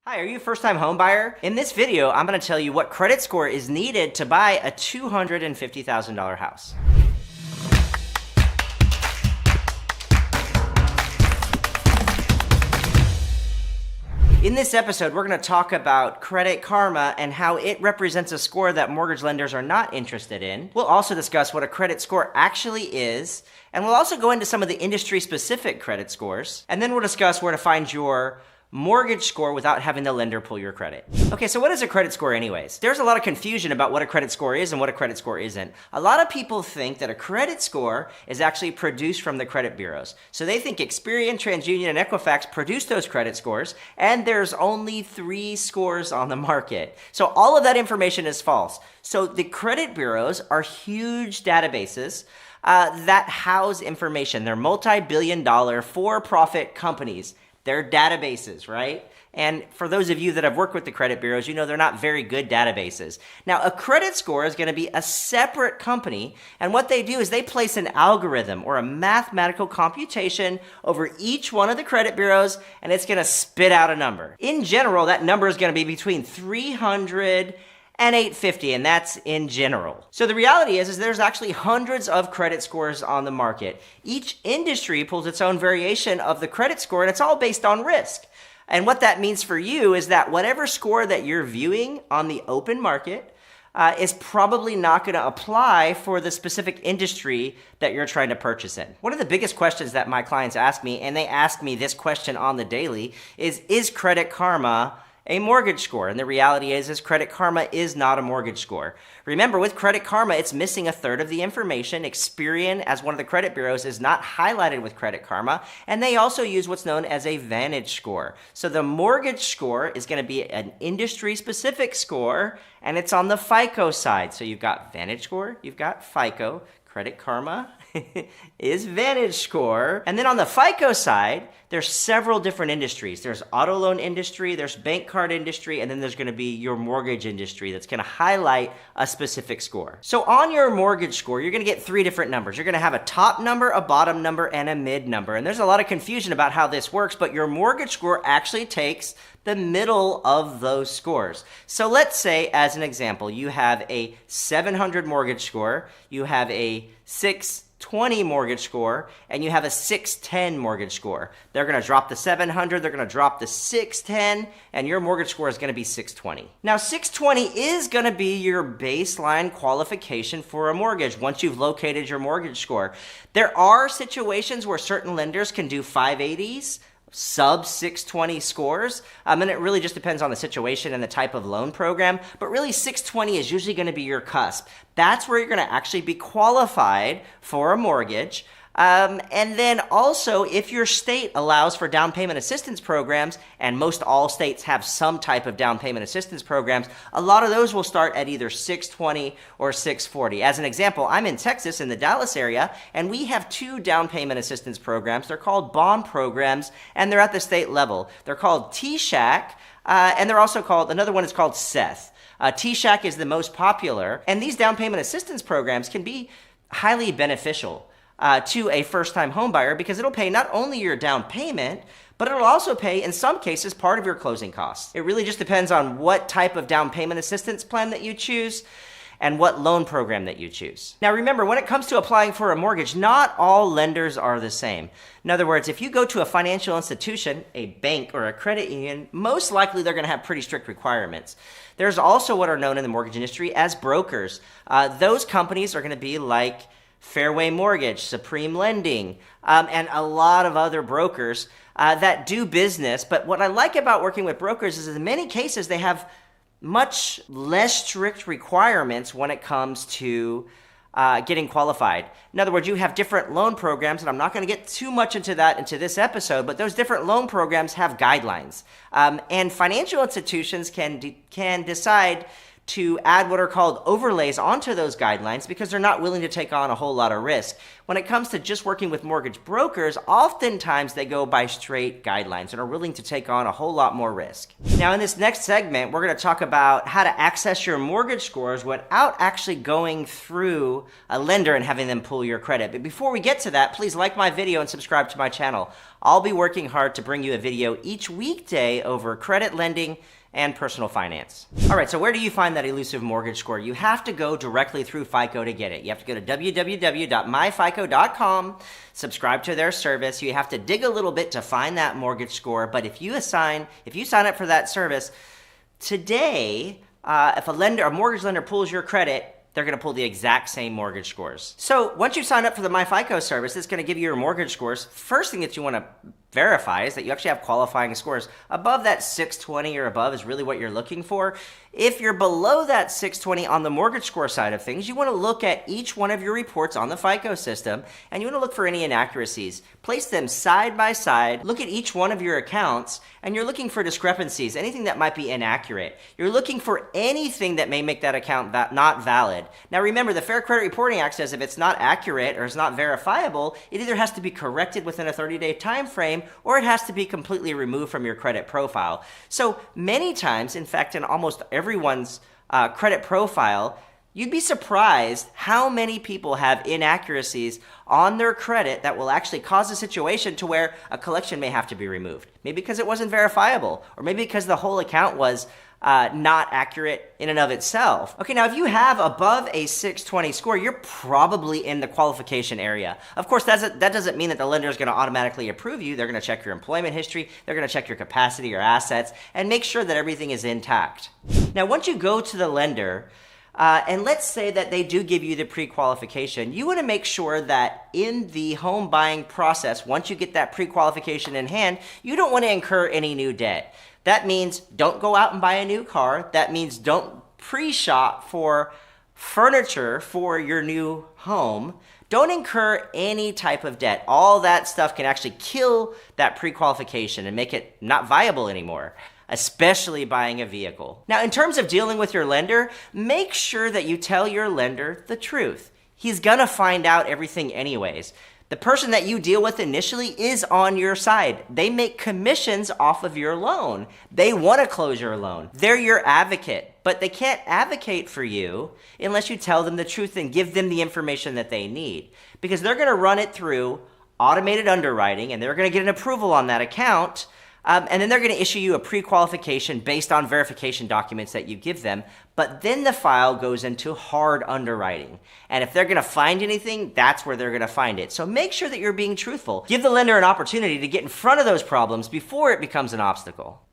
Hi, are you a first-time home buyer? In this video, I'm going to tell you what credit score is needed to buy a $250,000 house. In this episode, we're going to talk about Credit Karma and how it represents a score that mortgage lenders are not interested in. We'll also discuss what a credit score actually is, and we'll also go into some of the industry-specific credit scores, and then we'll discuss where to find your mortgage score without having the lender pull your credit. Okay, so what is a credit score anyways? There's a lot of confusion about what a credit score is and what a credit score isn't. A lot of people think that a credit score is actually produced from the credit bureaus. So they think Experian, TransUnion, and Equifax produce those credit scores, and there's only 3 scores on the market. So all of that information is false. So the credit bureaus are huge databases that house information. They're multi-billion-dollar for-profit companies. They're databases, right? And for those of you that have worked with the credit bureaus, you know they're not very good databases. Now, a credit score is going to be a separate company, and what they do is they place an algorithm or a mathematical computation over each one of the credit bureaus, and it's going to spit out a number. In general, that number is going to be between 300 and 850, and that's in general. So the reality is there's actually hundreds of credit scores on the market. Each industry pulls its own variation of the credit score, and it's all based on risk. And what that means for you is that whatever score that you're viewing on the open market is probably not going to apply for the specific industry that you're trying to purchase in. One of the biggest questions that my clients ask me, and they ask me this question on the daily, is Credit Karma a mortgage score? And the reality is Credit Karma is not a mortgage score. Remember, with Credit Karma, it's missing a third of the information. Experian, as one of the credit bureaus, is not highlighted with Credit Karma, and they also use what's known as a Vantage score. So the mortgage score is going to be an industry-specific score, and it's on the FICO side. So you've got Vantage score, you've got FICO. Credit Karma is Vantage score. And then on the FICO side, there's several different industries. There's auto loan industry, there's bank card industry, and then there's going to be your mortgage industry that's going to highlight a specific score. So on your mortgage score, you're going to get 3 different numbers. You're going to have a top number, a bottom number, and a mid number. And there's a lot of confusion about how this works, but your mortgage score actually takes the middle of those scores. So let's say, as an example, you have a 700 mortgage score, you have a 620 mortgage score, and you have a 610 mortgage score. They're going to drop the 700, they're going to drop the 610, and your mortgage score is going to be 620. Now, 620 is going to be your baseline qualification for a mortgage once you've located your mortgage score. There are situations where certain lenders can do 580s, sub 620 scores, and it really just depends on the situation and the type of loan program, but really 620 is usually going to be your cusp. That's where you're going to actually be qualified for a mortgage. And then also, if your state allows for down payment assistance programs, and most all states have some type of down payment assistance programs, a lot of those will start at either 620 or 640. As an example, I'm in Texas in the Dallas area, and we have 2 down payment assistance programs. They're called bond programs, and they're at the state level. They're called TSHAC, and they're also called, another one is called SETH. TSHAC is the most popular, and these down payment assistance programs can be highly beneficial to a first-time home buyer because it'll pay not only your down payment, but it'll also pay, in some cases, part of your closing costs. It really just depends on what type of down payment assistance plan that you choose and what loan program that you choose. Now remember, when it comes to applying for a mortgage, not all lenders are the same. In other words, if you go to a financial institution, a bank or a credit union, most likely they're going to have pretty strict requirements. There's also what are known in the mortgage industry as brokers. Those companies are going to be like Fairway Mortgage, Supreme Lending, and a lot of other brokers that do business. But what I like about working with brokers is in many cases they have much less strict requirements when it comes to getting qualified. In other words, you have different loan programs, and I'm not going to get too much into that into this episode, but those different loan programs have guidelines. And financial institutions can decide to add what are called overlays onto those guidelines because they're not willing to take on a whole lot of risk. When it comes to just working with mortgage brokers, oftentimes they go by straight guidelines and are willing to take on a whole lot more risk. Now, in this next segment, we're going to talk about how to access your mortgage scores without actually going through a lender and having them pull your credit. But before we get to that, please like my video and subscribe to my channel. I'll be working hard to bring you a video each weekday over credit lending and personal finance. All right, so where do you find that elusive mortgage score? You have to go directly through FICO to get it. You have to go to www.myfico.com, subscribe to their service. You have to dig a little bit to find that mortgage score, but if you sign up for that service, today, if a mortgage lender pulls your credit, they're going to pull the exact same mortgage scores. So once you sign up for the MyFICO service, it's going to give you your mortgage scores. First thing that you want to verify is that you actually have qualifying scores. Above that 620 or above is really what you're looking for. If you're below that 620 on the mortgage score side of things, you want to look at each one of your reports on the FICO system, and you want to look for any inaccuracies. Place them side by side, look at each one of your accounts, and you're looking for discrepancies, anything that might be inaccurate. You're looking for anything that may make that account not valid. Now remember, the Fair Credit Reporting Act says if it's not accurate or it's not verifiable, it either has to be corrected within a 30-day time frame or it has to be completely removed from your credit profile. So many times, in fact, in almost everyone's credit profile, you'd be surprised how many people have inaccuracies on their credit that will actually cause a situation to where a collection may have to be removed. Maybe because it wasn't verifiable, or maybe because the whole account was not accurate in and of itself. Okay, now if you have above a 620 score, you're probably in the qualification area. Of course, that doesn't mean that the lender is going to automatically approve you. They're going to check your employment history, they're going to check your capacity, your assets, and make sure that everything is intact. Now, once you go to the lender, and let's say that they do give you the pre-qualification, you want to make sure that in the home buying process, once you get that pre-qualification in hand, you don't want to incur any new debt. That means don't go out and buy a new car. That means don't pre-shop for furniture for your new home. Don't incur any type of debt. All that stuff can actually kill that pre-qualification and make it not viable anymore, especially buying a vehicle. Now, in terms of dealing with your lender, make sure that you tell your lender the truth. He's gonna find out everything anyways. The person that you deal with initially is on your side. They make commissions off of your loan. They want to close your loan. They're your advocate, but they can't advocate for you unless you tell them the truth and give them the information that they need, because they're going to run it through automated underwriting and they're going to get an approval on that account. And then they're going to issue you a pre-qualification based on verification documents that you give them. But then the file goes into hard underwriting. And if they're going to find anything, that's where they're going to find it. So make sure that you're being truthful. Give the lender an opportunity to get in front of those problems before it becomes an obstacle.